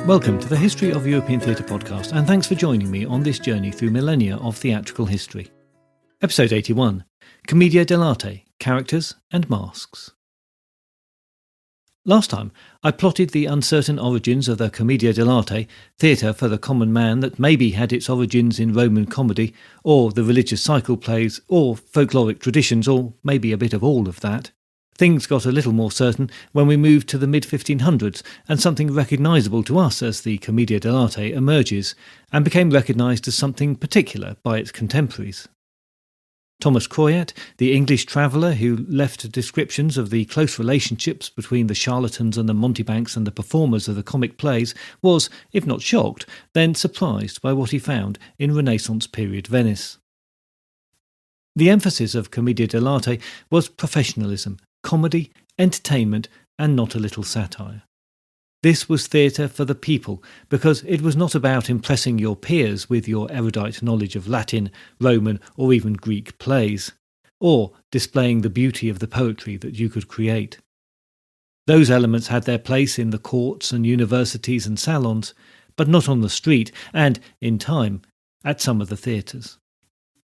Welcome to the History of European Theatre podcast, and thanks for joining me on this journey through millennia of theatrical history. Episode 81, Commedia Dell'arte, Characters and Masks. Last time, I plotted the uncertain origins of the Commedia dell'arte, theatre for the common man that maybe had its origins in Roman comedy, or the religious cycle plays, or folkloric traditions, or maybe a bit of all of that. Things got a little more certain when we moved to the mid-1500s and something recognisable to us as the Commedia dell'arte emerges and became recognised as something particular by its contemporaries. Thomas Croyat, the English traveller who left descriptions of the close relationships between the charlatans and the mountebanks and the performers of the comic plays, was, if not shocked, then surprised by what he found in Renaissance period Venice. The emphasis of Commedia dell'arte was professionalism, comedy, entertainment, and not a little satire. This was theatre for the people, because it was not about impressing your peers with your erudite knowledge of Latin, Roman, or even Greek plays, or displaying the beauty of the poetry that you could create. Those elements had their place in the courts and universities and salons, but not on the street, and, in time, at some of the theatres.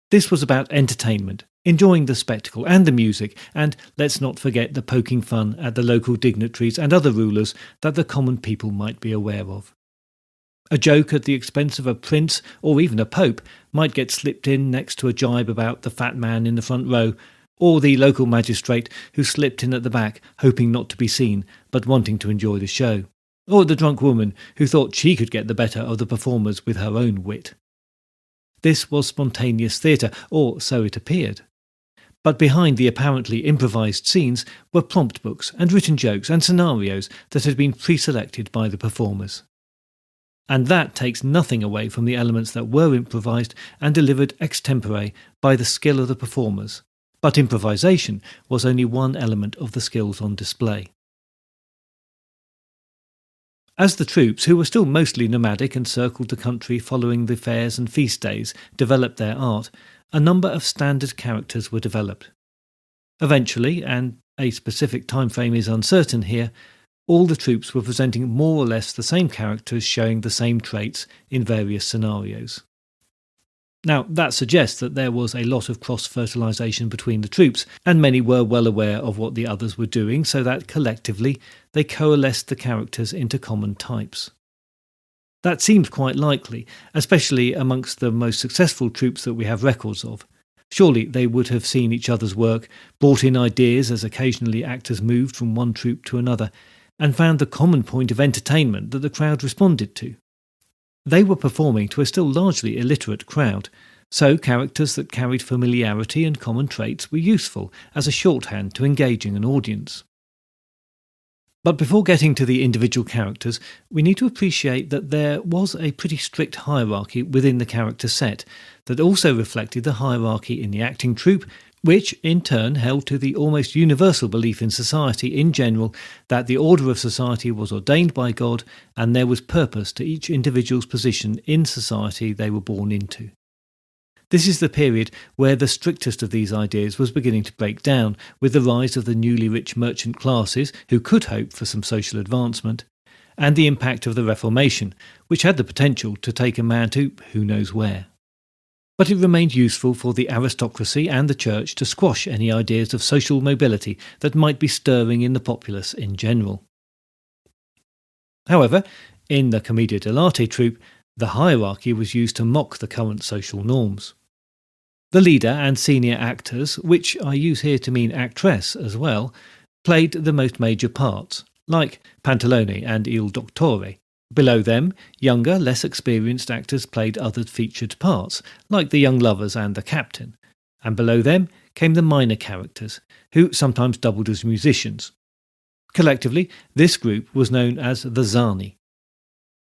This was about entertainment, enjoying the spectacle and the music, and let's not forget the poking fun at the local dignitaries and other rulers that the common people might be aware of. A joke at the expense of a prince or even a pope might get slipped in next to a jibe about the fat man in the front row, or the local magistrate who slipped in at the back hoping not to be seen but wanting to enjoy the show, or the drunk woman who thought she could get the better of the performers with her own wit. This was spontaneous theatre, or so it appeared. But behind the apparently improvised scenes were prompt books and written jokes and scenarios that had been pre-selected by the performers. And that takes nothing away from the elements that were improvised and delivered extempore by the skill of the performers. But improvisation was only one element of the skills on display. As the troupes, who were still mostly nomadic and circled the country following the fairs and feast days, developed their art, a number of standard characters were developed. Eventually, and a specific time frame is uncertain here, all the troupes were presenting more or less the same characters showing the same traits in various scenarios. Now, that suggests that there was a lot of cross-fertilisation between the troupes, and many were well aware of what the others were doing, so that collectively they coalesced the characters into common types. That seems quite likely, especially amongst the most successful troupes that we have records of. Surely they would have seen each other's work, brought in ideas as occasionally actors moved from one troupe to another, and found the common point of entertainment that the crowd responded to. They were performing to a still largely illiterate crowd, so characters that carried familiarity and common traits were useful as a shorthand to engaging an audience. But before getting to the individual characters, we need to appreciate that there was a pretty strict hierarchy within the character set that also reflected the hierarchy in the acting troupe, which in turn held to the almost universal belief in society in general that the order of society was ordained by God and there was purpose to each individual's position in society they were born into. This is the period where the strictest of these ideas was beginning to break down with the rise of the newly rich merchant classes who could hope for some social advancement, and the impact of the Reformation, which had the potential to take a man to who knows where. But it remained useful for the aristocracy and the church to squash any ideas of social mobility that might be stirring in the populace in general. However, in the Commedia dell'arte troupe, the hierarchy was used to mock the current social norms. The leader and senior actors, which I use here to mean actress as well, played the most major parts, like Pantalone and Il Dottore. Below them, younger, less experienced actors played other featured parts, like the young lovers and the captain, and below them came the minor characters, who sometimes doubled as musicians. Collectively, this group was known as the Zani.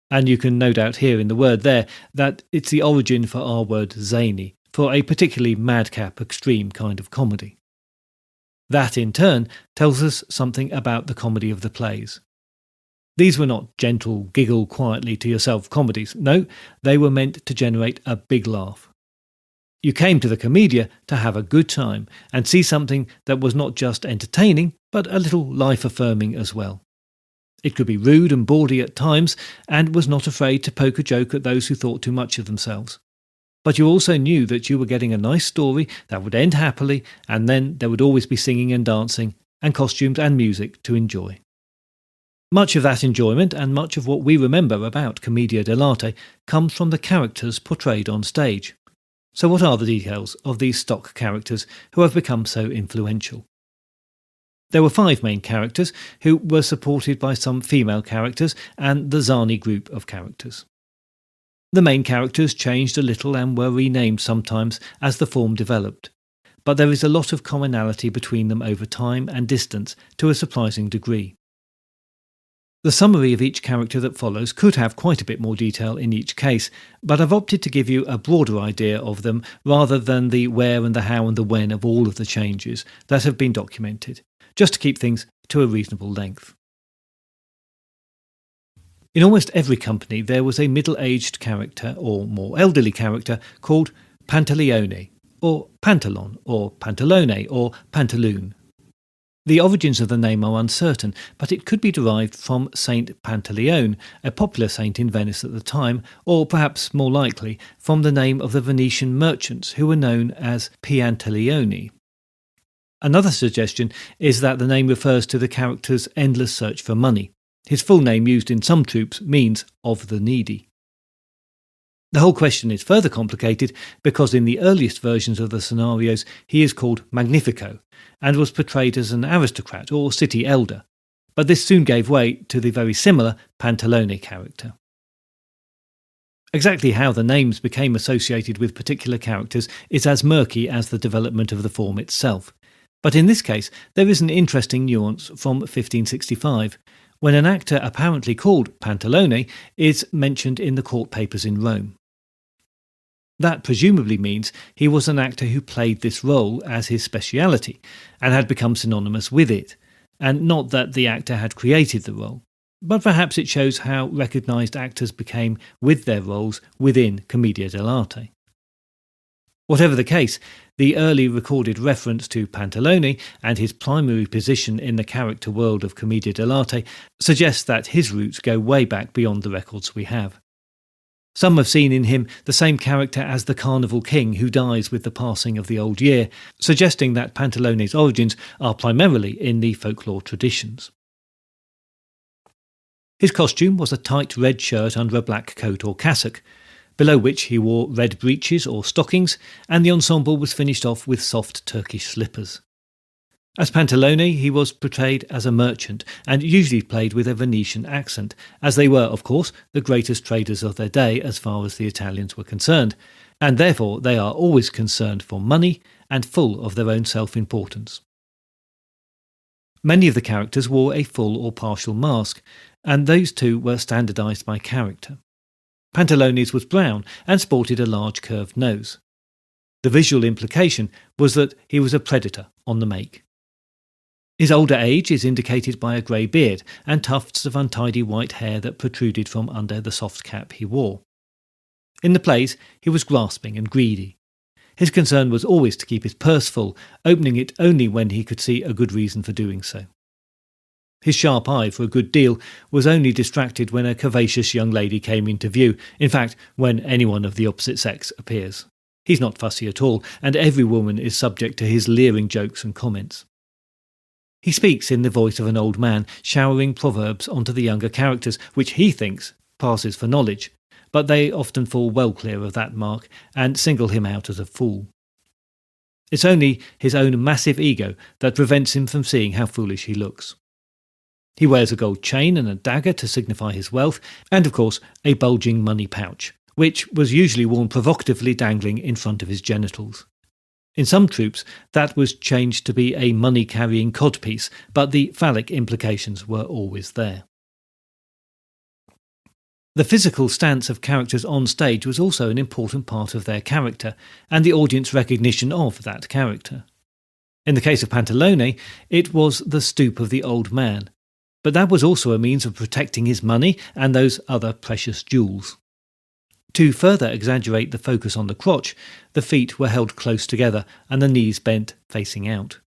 And you can no doubt hear in the word there that it's the origin for our word zany, for a particularly madcap, extreme kind of comedy. That, in turn, tells us something about the comedy of the plays. These were not gentle, giggle quietly to yourself comedies. No, they were meant to generate a big laugh. You came to the Commedia to have a good time and see something that was not just entertaining, but a little life-affirming as well. It could be rude and bawdy at times, and was not afraid to poke a joke at those who thought too much of themselves. But you also knew that you were getting a nice story that would end happily, and then there would always be singing and dancing, and costumes and music to enjoy. Much of that enjoyment, and much of what we remember about Commedia dell'arte, comes from the characters portrayed on stage. So what are the details of these stock characters who have become so influential? There were 5 main characters who were supported by some female characters and the Zani group of characters. The main characters changed a little and were renamed sometimes as the form developed, but there is a lot of commonality between them over time and distance to a surprising degree. The summary of each character that follows could have quite a bit more detail in each case, but I've opted to give you a broader idea of them rather than the where and the how and the when of all of the changes that have been documented, just to keep things to a reasonable length. In almost every company there was a middle-aged character or more elderly character called Pantalone, or Pantalone, or Pantalone, or Pantaloon. The origins of the name are uncertain, but it could be derived from Saint Pantaleone, a popular saint in Venice at the time, or perhaps more likely from the name of the Venetian merchants who were known as Piantaleoni. Another suggestion is that the name refers to the character's endless search for money. His full name used in some troupes means of the needy. The whole question is further complicated because in the earliest versions of the scenarios he is called Magnifico and was portrayed as an aristocrat or city elder, but this soon gave way to the very similar Pantalone character. Exactly how the names became associated with particular characters is as murky as the development of the form itself, but in this case there is an interesting nuance from 1565, when an actor apparently called Pantalone is mentioned in the court papers in Rome. That presumably means he was an actor who played this role as his speciality and had become synonymous with it, and not that the actor had created the role, but perhaps it shows how recognised actors became with their roles within Commedia dell'arte. Whatever the case, the early recorded reference to Pantalone and his primary position in the character world of Commedia dell'arte suggests that his roots go way back beyond the records we have. Some have seen in him the same character as the Carnival King who dies with the passing of the old year, suggesting that Pantalone's origins are primarily in the folklore traditions. His costume was a tight red shirt under a black coat or cassock, below which he wore red breeches or stockings, and the ensemble was finished off with soft Turkish slippers. As Pantalone, he was portrayed as a merchant, and usually played with a Venetian accent, as they were, of course, the greatest traders of their day as far as the Italians were concerned, and therefore they are always concerned for money and full of their own self-importance. Many of the characters wore a full or partial mask, and those two were standardised by character. Pantalone's was brown and sported a large curved nose. The visual implication was that he was a predator on the make. His older age is indicated by a grey beard and tufts of untidy white hair that protruded from under the soft cap he wore. In the plays, he was grasping and greedy. His concern was always to keep his purse full, opening it only when he could see a good reason for doing so. His sharp eye, for a good deal, was only distracted when a curvaceous young lady came into view, in fact, when anyone of the opposite sex appears. He's not fussy at all, and every woman is subject to his leering jokes and comments. He speaks in the voice of an old man, showering proverbs onto the younger characters, which he thinks passes for knowledge, but they often fall well clear of that mark and single him out as a fool. It's only his own massive ego that prevents him from seeing how foolish he looks. He wears a gold chain and a dagger to signify his wealth, and of course a bulging money pouch, which was usually worn provocatively dangling in front of his genitals. In some troupes, that was changed to be a money-carrying codpiece, but the phallic implications were always there. The physical stance of characters on stage was also an important part of their character, and the audience recognition of that character. In the case of Pantalone, it was the stoop of the old man, but that was also a means of protecting his money and those other precious jewels. To further exaggerate the focus on the crotch, the feet were held close together and the knees bent facing out.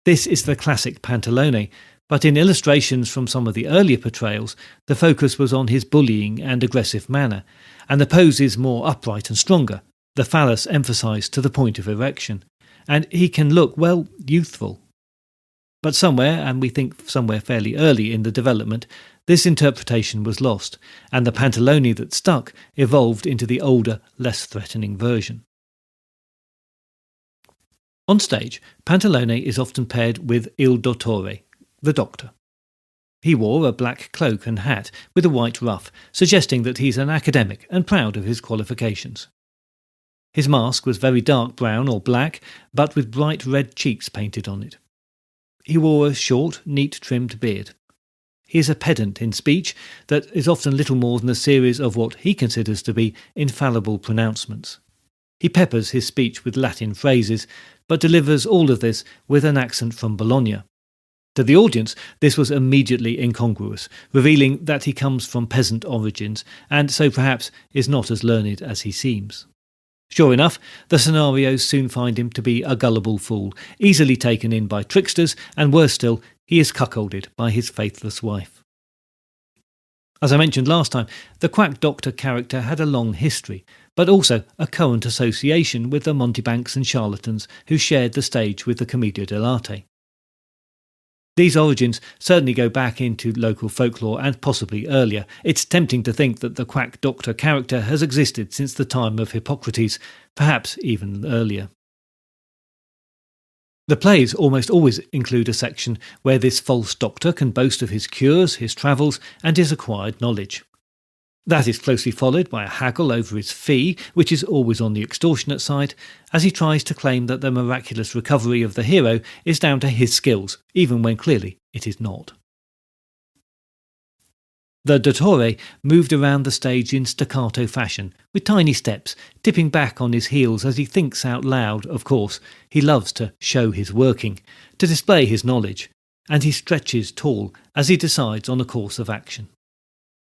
This is the classic Pantalone, But in illustrations from some of the earlier portrayals, the focus was on his bullying and aggressive manner, and the pose is more upright and stronger, the phallus emphasised to the point of erection, and he can look, well, youthful. But somewhere, and we think somewhere fairly early in the development, this interpretation was lost, and the Pantalone that stuck evolved into the older, less threatening version. On stage, Pantalone is often paired with Il Dottore, the Doctor. He wore a black cloak and hat with a white ruff, suggesting that he's an academic and proud of his qualifications. His mask was very dark brown or black, but with bright red cheeks painted on it. He wore a short, neat trimmed beard. He is a pedant in speech that is often little more than a series of what he considers to be infallible pronouncements. He peppers his speech with Latin phrases, but delivers all of this with an accent from Bologna. To the audience, this was immediately incongruous, revealing that he comes from peasant origins, and so perhaps is not as learned as he seems. Sure enough, the scenarios soon find him to be a gullible fool, easily taken in by tricksters, and worse still, he is cuckolded by his faithless wife. As I mentioned last time, the Quack Doctor character had a long history, but also a current association with the mountebanks and charlatans who shared the stage with the Commedia dell'arte. These origins certainly go back into local folklore and possibly earlier. It's tempting to think that the Quack Doctor character has existed since the time of Hippocrates, perhaps even earlier. The plays almost always include a section where this false doctor can boast of his cures, his travels, and his acquired knowledge. That is closely followed by a haggle over his fee, which is always on the extortionate side, as he tries to claim that the miraculous recovery of the hero is down to his skills, even when clearly it is not. The Dottore moved around the stage in staccato fashion, with tiny steps, tipping back on his heels as he thinks out loud. Of course, he loves to show his working, to display his knowledge, and he stretches tall as he decides on a course of action.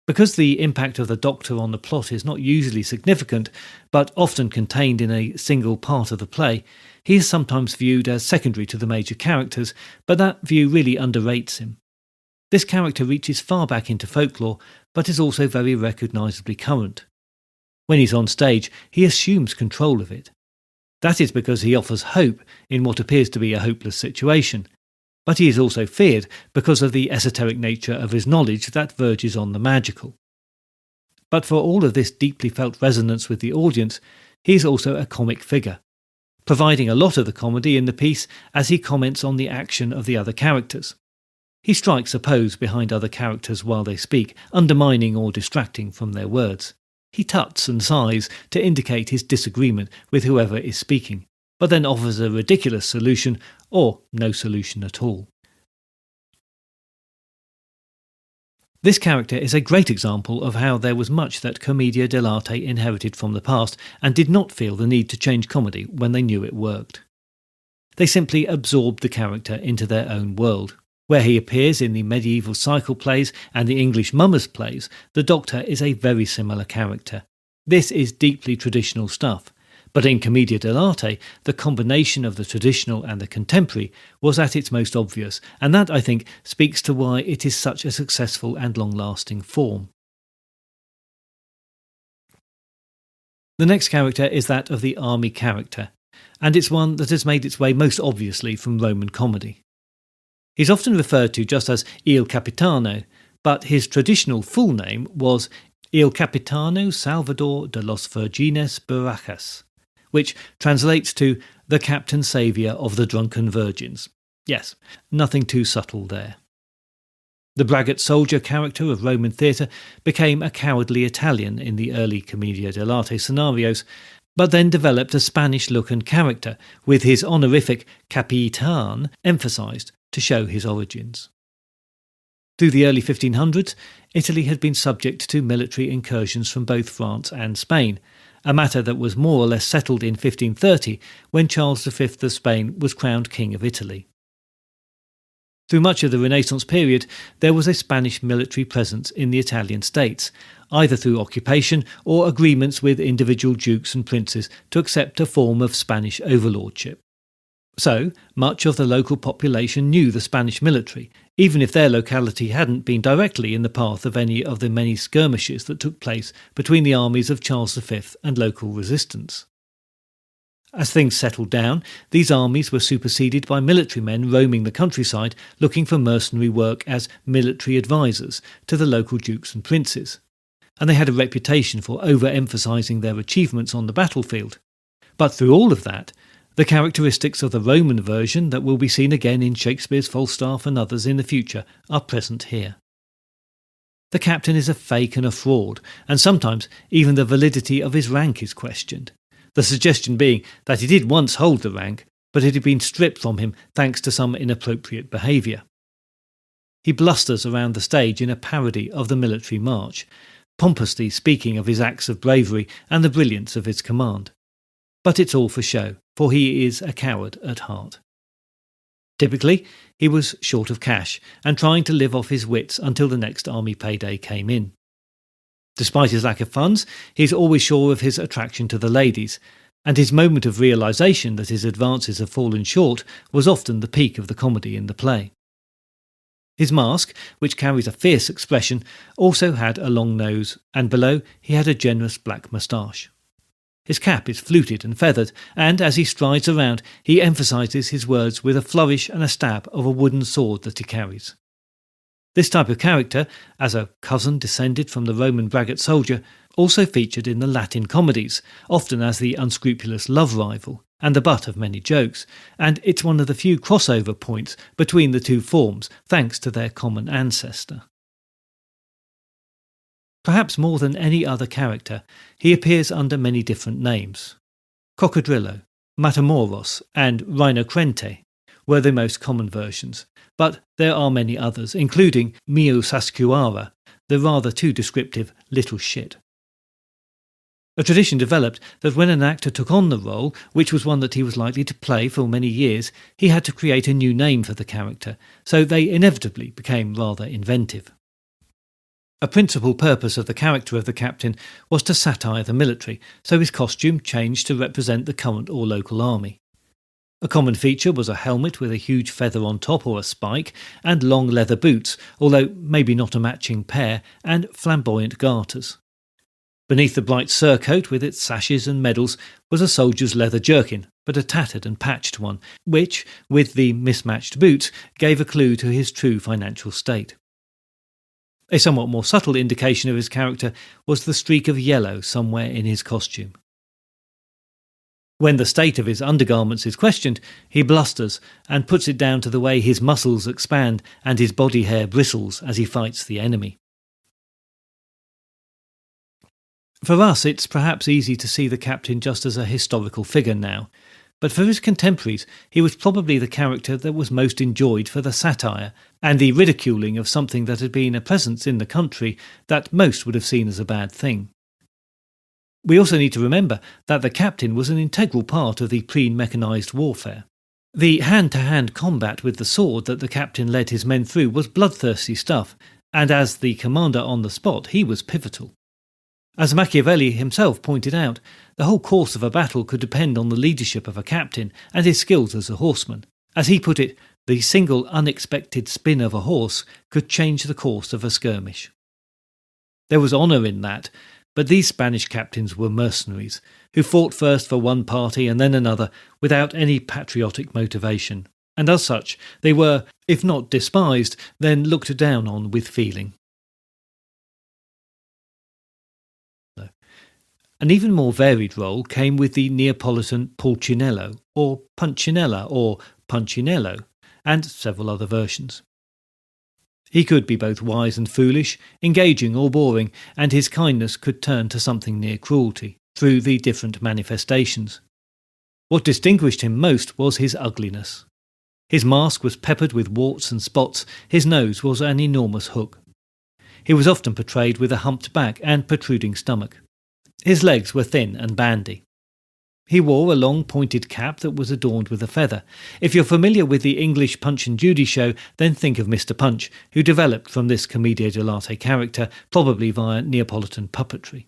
Because the impact of the Doctor on the plot is not usually significant, but often contained in a single part of the play, he is sometimes viewed as secondary to the major characters, but that view really underrates him. This character reaches far back into folklore, but is also very recognisably current. When he's on stage, he assumes control of it. That is because he offers hope in what appears to be a hopeless situation. But he is also feared because of the esoteric nature of his knowledge that verges on the magical. But for all of this deeply felt resonance with the audience, he is also a comic figure, providing a lot of the comedy in the piece as he comments on the action of the other characters. He strikes a pose behind other characters while they speak, undermining or distracting from their words. He tuts and sighs to indicate his disagreement with whoever is speaking, but then offers a ridiculous solution or no solution at all. This character is a great example of how there was much that Commedia dell'arte inherited from the past and did not feel the need to change comedy when they knew it worked. They simply absorbed the character into their own world. Where he appears in the medieval cycle plays and the English mummers plays, the Doctor is a very similar character. This is deeply traditional stuff. But in Commedia dell'arte, the combination of the traditional and the contemporary was at its most obvious, and that, I think, speaks to why it is such a successful and long-lasting form. The next character is that of the army character, and it's one that has made its way most obviously from Roman comedy. He's often referred to just as Il Capitano, but his traditional full name was Il Capitano Salvador de los Virgines Borrachas, which translates to the Captain Saviour of the Drunken Virgins. Yes, nothing too subtle there. The braggart soldier character of Roman theatre became a cowardly Italian in the early Commedia dell'arte scenarios, but then developed a Spanish look and character, with his honorific Capitan emphasised to show his origins. Through the early 1500s, Italy had been subject to military incursions from both France and Spain, a matter that was more or less settled in 1530 when Charles V of Spain was crowned King of Italy. Through much of the Renaissance period, there was a Spanish military presence in the Italian states, either through occupation or agreements with individual dukes and princes to accept a form of Spanish overlordship. So, much of the local population knew the Spanish military, even if their locality hadn't been directly in the path of any of the many skirmishes that took place between the armies of Charles V and local resistance. As things settled down, these armies were superseded by military men roaming the countryside looking for mercenary work as military advisors to the local dukes and princes, and they had a reputation for overemphasising their achievements on the battlefield. But through all of that, the characteristics of the Roman version that will be seen again in Shakespeare's Falstaff and others in the future are present here. The captain is a fake and a fraud, and sometimes even the validity of his rank is questioned. The suggestion being that he did once hold the rank, but it had been stripped from him thanks to some inappropriate behaviour. He blusters around the stage in a parody of the military march, pompously speaking of his acts of bravery and the brilliance of his command. But it's all for show, for he is a coward at heart. Typically, he was short of cash and trying to live off his wits until the next army payday came in. Despite his lack of funds, he is always sure of his attraction to the ladies, and his moment of realisation that his advances have fallen short was often the peak of the comedy in the play. His mask, which carries a fierce expression, also had a long nose, and below he had a generous black moustache. His cap is fluted and feathered, and as he strides around, he emphasises his words with a flourish and a stab of a wooden sword that he carries. This type of character, as a cousin descended from the Roman braggart soldier, also featured in the Latin comedies, often as the unscrupulous love rival, and the butt of many jokes, and it's one of the few crossover points between the two forms, thanks to their common ancestor. Perhaps more than any other character, he appears under many different names. Cocodrillo, Matamoros, and Rhinocrente were the most common versions, but there are many others, including Mio Sascuara, the rather too descriptive little shit. A tradition developed that when an actor took on the role, which was one that he was likely to play for many years, he had to create a new name for the character, so they inevitably became rather inventive. A principal purpose of the character of the captain was to satire the military, so his costume changed to represent the current or local army. A common feature was a helmet with a huge feather on top or a spike, and long leather boots, although maybe not a matching pair, and flamboyant garters. Beneath the bright surcoat with its sashes and medals was a soldier's leather jerkin, but a tattered and patched one, which, with the mismatched boots, gave a clue to his true financial state. A somewhat more subtle indication of his character was the streak of yellow somewhere in his costume. When the state of his undergarments is questioned, he blusters and puts it down to the way his muscles expand and his body hair bristles as he fights the enemy. For us, it's perhaps easy to see the captain just as a historical figure now, but for his contemporaries, he was probably the character that was most enjoyed for the satire and the ridiculing of something that had been a presence in the country that most would have seen as a bad thing. We also need to remember that the captain was an integral part of the pre-mechanised warfare. The hand-to-hand combat with the sword that the captain led his men through was bloodthirsty stuff, and as the commander on the spot, he was pivotal. As Machiavelli himself pointed out, the whole course of a battle could depend on the leadership of a captain and his skills as a horseman. As he put it, the single unexpected spin of a horse could change the course of a skirmish. There was honour in that, but these Spanish captains were mercenaries, who fought first for one party and then another without any patriotic motivation, and as such they were, if not despised, then looked down on with feeling. An even more varied role came with the Neapolitan Pulchinello, or Punchinella, or Punchinello, and several other versions. He could be both wise and foolish, engaging or boring, and his kindness could turn to something near cruelty, through the different manifestations. What distinguished him most was his ugliness. His mask was peppered with warts and spots, his nose was an enormous hook. He was often portrayed with a humped back and protruding stomach. His legs were thin and bandy. He wore a long pointed cap that was adorned with a feather. If you're familiar with the English Punch and Judy show, then think of Mr. Punch, who developed from this Commedia dell'arte character, probably via Neapolitan puppetry.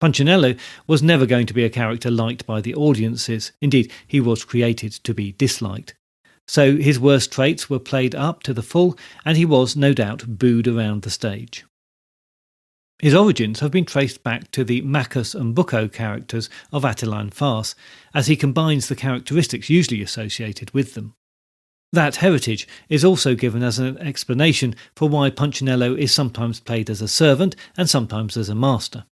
Punchinello was never going to be a character liked by the audiences. Indeed, he was created to be disliked. so his worst traits were played up to the full, and he was, no doubt, booed around the stage. His origins have been traced back to the Maccus and Bucco characters of Attiline farce, as he combines the characteristics usually associated with them. That heritage is also given as an explanation for why Punchinello is sometimes played as a servant and sometimes as a master.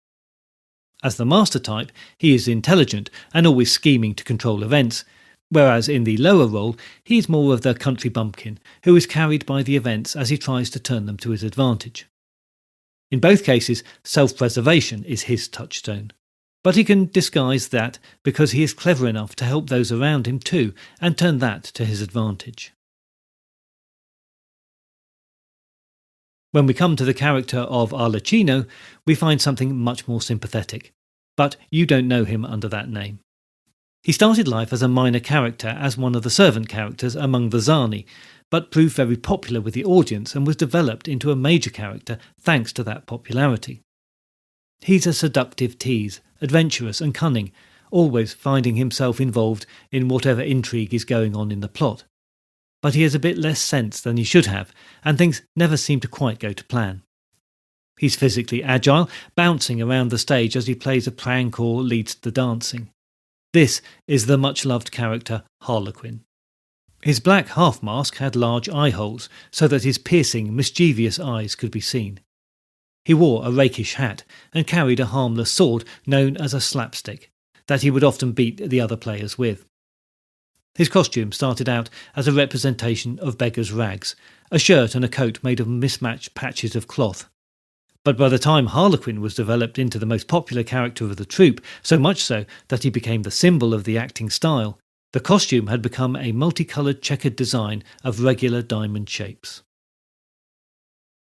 As the master type, he is intelligent and always scheming to control events, whereas in the lower role he is more of the country bumpkin who is carried by the events as he tries to turn them to his advantage. In both cases, self-preservation is his touchstone, but he can disguise that because he is clever enough to help those around him too and turn that to his advantage. When we come to the character of Arlecchino, we find something much more sympathetic, but you don't know him under that name. He started life as a minor character as one of the servant characters among the Zani, but proved very popular with the audience and was developed into a major character thanks to that popularity. He's a seductive tease, adventurous and cunning, always finding himself involved in whatever intrigue is going on in the plot. But he has a bit less sense than he should have, and things never seem to quite go to plan. He's physically agile, bouncing around the stage as he plays a prank or leads the dancing. This is the much-loved character Harlequin. His black half-mask had large eye holes so that his piercing, mischievous eyes could be seen. He wore a rakish hat and carried a harmless sword known as a slapstick, that he would often beat the other players with. His costume started out as a representation of beggar's rags, a shirt and a coat made of mismatched patches of cloth. But by the time Harlequin was developed into the most popular character of the troupe, so much so that he became the symbol of the acting style, the costume had become a multicoloured checkered design of regular diamond shapes.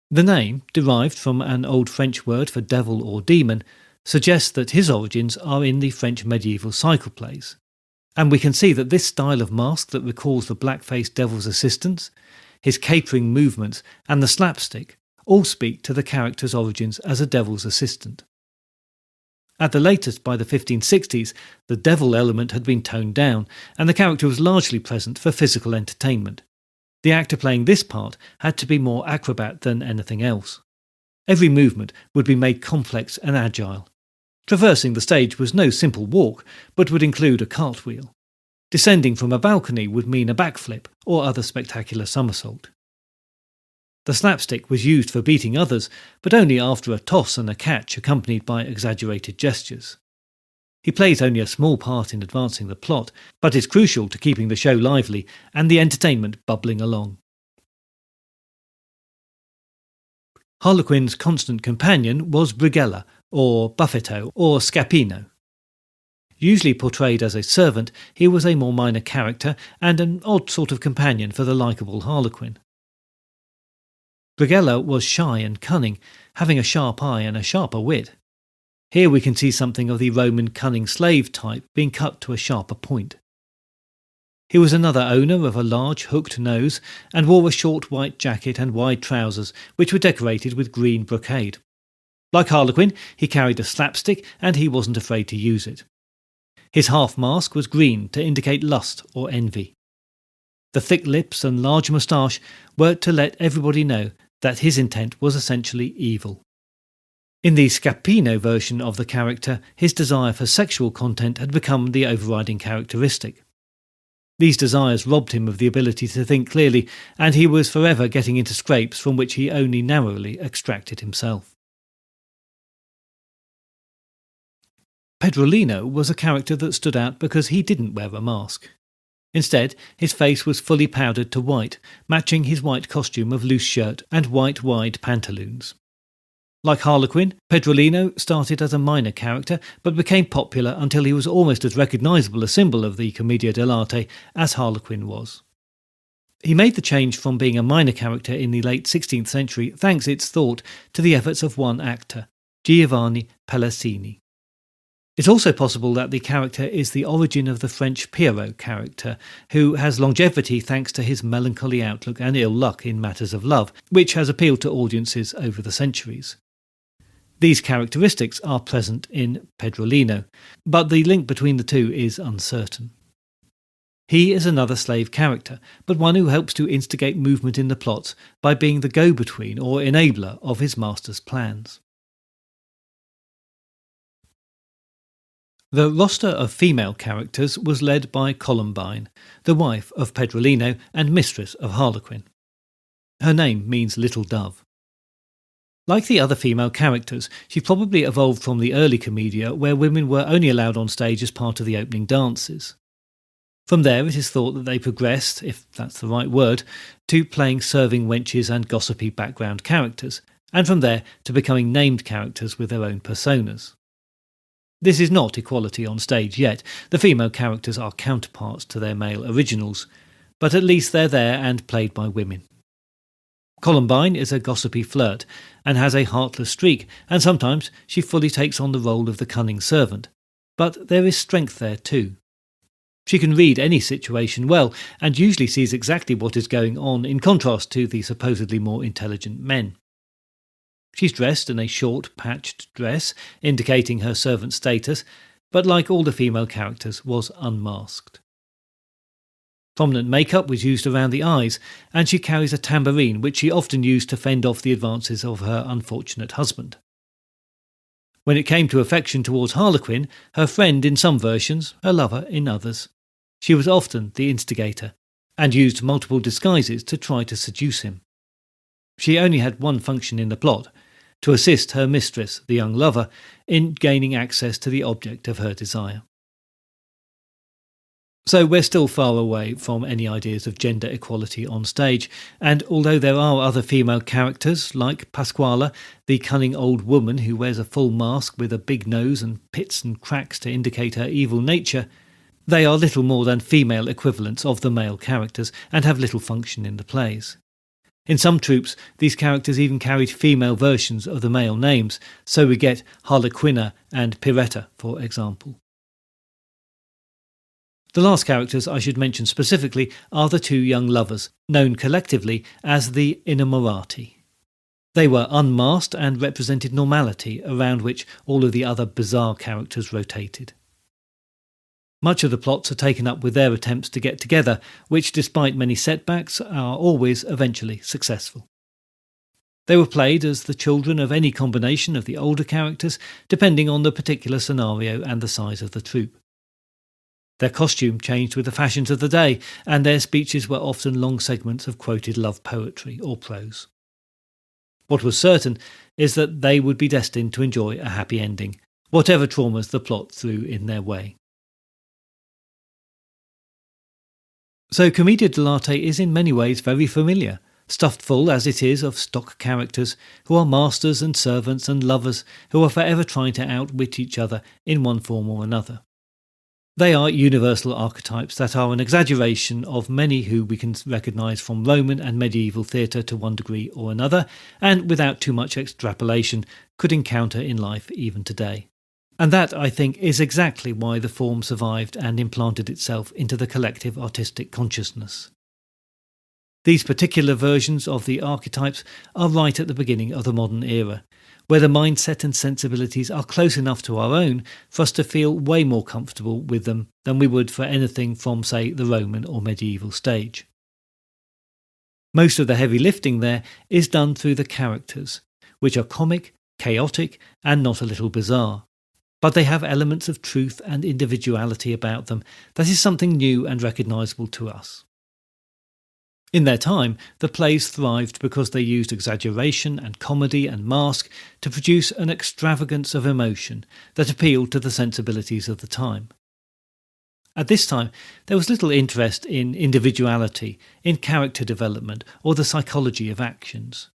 The name, derived from an old French word for devil or demon, suggests that his origins are in the French medieval cycle plays. And we can see that this style of mask that recalls the black-faced devil's assistants, his capering movements and the slapstick all speak to the character's origins as a devil's assistant. At the latest, by the 1560s, the devil element had been toned down, and the character was largely present for physical entertainment. The actor playing this part had to be more acrobat than anything else. Every movement would be made complex and agile. Traversing the stage was no simple walk, but would include a cartwheel. Descending from a balcony would mean a backflip or other spectacular somersault. The slapstick was used for beating others, but only after a toss and a catch accompanied by exaggerated gestures. He plays only a small part in advancing the plot, but is crucial to keeping the show lively and the entertainment bubbling along. Harlequin's constant companion was Brighella, or Buffetto, or Scappino. Usually portrayed as a servant, he was a more minor character and an odd sort of companion for the likeable Harlequin. Brighella was shy and cunning, having a sharp eye and a sharper wit. Here we can see something of the Roman cunning slave type being cut to a sharper point. He was another owner of a large hooked nose and wore a short white jacket and wide trousers which were decorated with green brocade. Like Harlequin, he carried a slapstick and he wasn't afraid to use it. His half-mask was green to indicate lust or envy. The thick lips and large moustache were to let everybody know that his intent was essentially evil. In the Scappino version of the character, his desire for sexual content had become the overriding characteristic. These desires robbed him of the ability to think clearly, and he was forever getting into scrapes from which he only narrowly extracted himself. Pedrolino was a character that stood out because he didn't wear a mask. Instead, his face was fully powdered to white, matching his white costume of loose shirt and white wide pantaloons. Like Harlequin, Pedrolino started as a minor character but became popular until he was almost as recognisable a symbol of the Commedia dell'arte as Harlequin was. He made the change from being a minor character in the late 16th century thanks, it's thought, to the efforts of one actor, Giovanni Pellicini. It's also possible that the character is the origin of the French Pierrot character, who has longevity thanks to his melancholy outlook and ill luck in matters of love, which has appealed to audiences over the centuries. These characteristics are present in Pedrolino, but the link between the two is uncertain. He is another slave character, but one who helps to instigate movement in the plots by being the go-between or enabler of his master's plans. The roster of female characters was led by Columbine, the wife of Pedrolino and mistress of Harlequin. Her name means little dove. Like the other female characters, she probably evolved from the early Commedia, where women were only allowed on stage as part of the opening dances. From there it is thought that they progressed, if that's the right word, to playing serving wenches and gossipy background characters, and from there to becoming named characters with their own personas. This is not equality on stage yet. The female characters are counterparts to their male originals, but at least they're there and played by women. Columbine is a gossipy flirt and has a heartless streak, and sometimes she fully takes on the role of the cunning servant. But there is strength there too. She can read any situation well and usually sees exactly what is going on, in contrast to the supposedly more intelligent men. She's dressed in a short, patched dress, indicating her servant status, but like all the female characters, was unmasked. Prominent makeup was used around the eyes, and she carries a tambourine which she often used to fend off the advances of her unfortunate husband. When it came to affection towards Harlequin, her friend in some versions, her lover in others, she was often the instigator, and used multiple disguises to try to seduce him. She only had one function in the plot, to assist her mistress, the young lover, in gaining access to the object of her desire. So we're still far away from any ideas of gender equality on stage, and although there are other female characters, like Pasquala, the cunning old woman who wears a full mask with a big nose and pits and cracks to indicate her evil nature, they are little more than female equivalents of the male characters and have little function in the plays. In some troupes, these characters even carried female versions of the male names, so we get Harlequina and Piretta, for example. The last characters I should mention specifically are the two young lovers, known collectively as the Innamorati. They were unmasked and represented normality, around which all of the other bizarre characters rotated. Much of the plots are taken up with their attempts to get together, which, despite many setbacks, are always eventually successful. They were played as the children of any combination of the older characters, depending on the particular scenario and the size of the troupe. Their costume changed with the fashions of the day, and their speeches were often long segments of quoted love poetry or prose. What was certain is that they would be destined to enjoy a happy ending, whatever traumas the plot threw in their way. So Commedia dell'arte is in many ways very familiar, stuffed full as it is of stock characters who are masters and servants and lovers who are forever trying to outwit each other in one form or another. They are universal archetypes that are an exaggeration of many who we can recognise from Roman and medieval theatre to one degree or another, and without too much extrapolation could encounter in life even today. And that, I think, is exactly why the form survived and implanted itself into the collective artistic consciousness. These particular versions of the archetypes are right at the beginning of the modern era, where the mindset and sensibilities are close enough to our own for us to feel way more comfortable with them than we would for anything from, say, the Roman or medieval stage. Most of the heavy lifting there is done through the characters, which are comic, chaotic, and not a little bizarre. But they have elements of truth and individuality about them that is something new and recognisable to us. In their time, the plays thrived because they used exaggeration and comedy and mask to produce an extravagance of emotion that appealed to the sensibilities of the time. At this time, there was little interest in individuality, in character development, or the psychology of actions.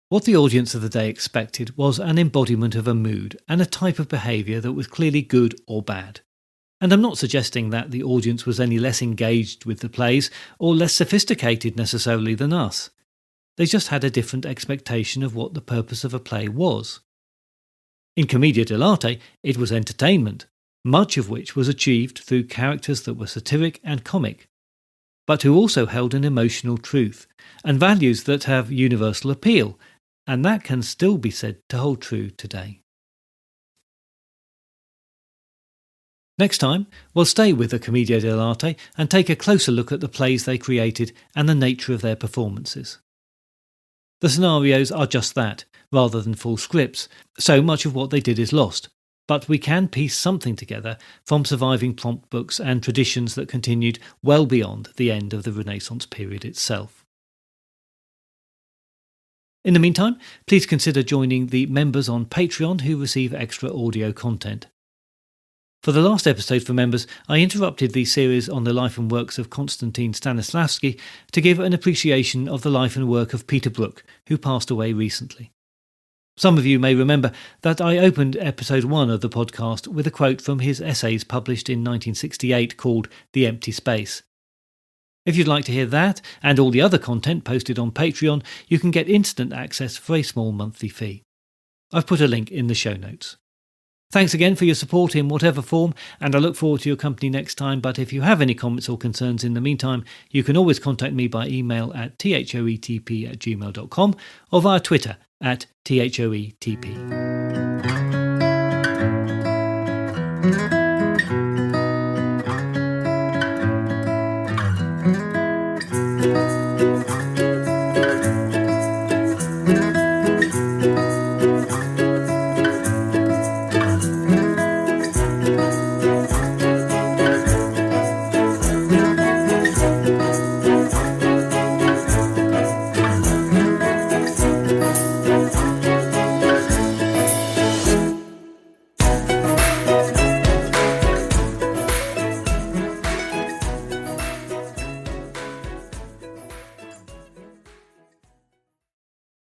What the audience of the day expected was an embodiment of a mood and a type of behaviour that was clearly good or bad. And I'm not suggesting that the audience was any less engaged with the plays or less sophisticated necessarily than us. They just had a different expectation of what the purpose of a play was. In Commedia dell'arte, it was entertainment, much of which was achieved through characters that were satiric and comic, but who also held an emotional truth and values that have universal appeal, and that can still be said to hold true today. Next time, we'll stay with the Commedia dell'arte and take a closer look at the plays they created and the nature of their performances. The scenarios are just that, rather than full scripts, so much of what they did is lost, but we can piece something together from surviving prompt books and traditions that continued well beyond the end of the Renaissance period itself. In the meantime, please consider joining the members on Patreon who receive extra audio content. For the last episode for members, I interrupted the series on the life and works of Konstantin Stanislavski to give an appreciation of the life and work of Peter Brook, who passed away recently. Some of you may remember that I opened episode 1 of the podcast with a quote from his essays published in 1968 called The Empty Space. If you'd like to hear that and all the other content posted on Patreon, you can get instant access for a small monthly fee. I've put a link in the show notes. Thanks again for your support in whatever form, and I look forward to your company next time. But if you have any comments or concerns in the meantime, you can always contact me by email at thoetp@gmail.com or via Twitter at thoetp.